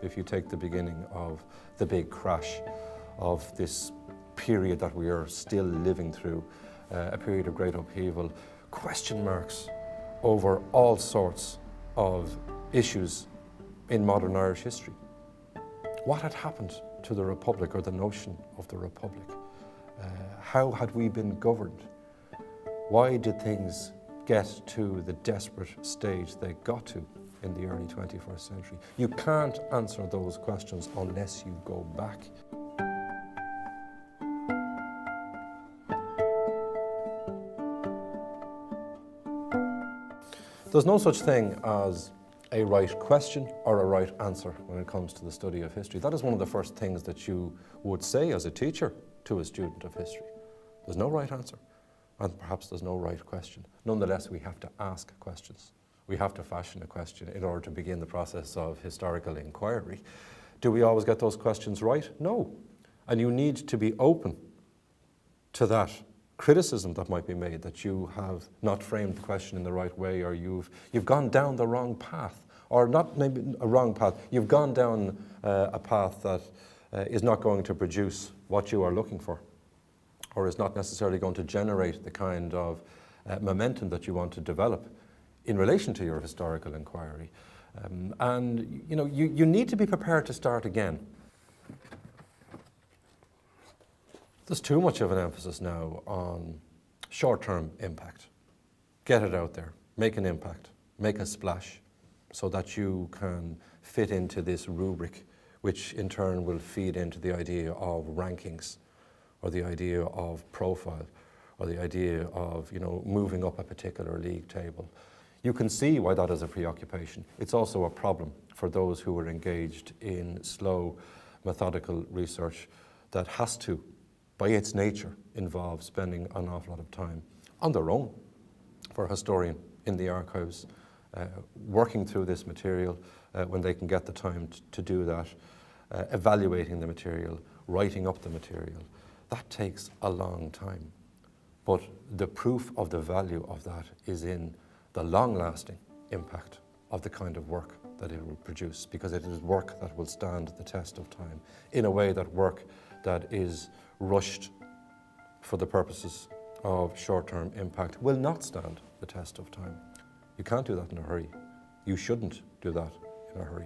if you take the beginning of the big crash of this period that we are still living through, a period of great upheaval, question marks over all sorts of issues in modern Irish history. What had happened to the Republic, or the notion of the Republic? How had we been governed? Why did things get to the desperate stage they got to in the early 21st century? You can't answer those questions unless you go back. There's no such thing as a right question or a right answer when it comes to the study of history. That is one of the first things that you would say as a teacher to a student of history. There's no right answer, and perhaps there's no right question. Nonetheless, we have to ask questions. We have to fashion a question in order to begin the process of historical inquiry. Do we always get those questions right? No. And you need to be open to that criticism that might be made, that you have not framed the question in the right way, or you've gone down the wrong path, or not maybe a wrong path, you've gone down a path that is not going to produce what you are looking for, or is not necessarily going to generate the kind of momentum that you want to develop in relation to your historical inquiry. And you need to be prepared to start again. There's too much of an emphasis now on short-term impact. Get it out there, make an impact, make a splash, so that you can fit into this rubric, which in turn will feed into the idea of rankings, or the idea of profile, or the idea of moving up a particular league table. You can see why that is a preoccupation. It's also a problem for those who are engaged in slow, methodical research that has to, by its nature, involve spending an awful lot of time on their own for a historian in the archives, working through this material when they can get the time to do that, evaluating the material, writing up the material. That takes a long time. But the proof of the value of that is in the long-lasting impact of the kind of work that it will produce, because it is work that will stand the test of time in a way that work that is rushed for the purposes of short-term impact will not stand the test of time. You can't do that in a hurry. You shouldn't do that in a hurry.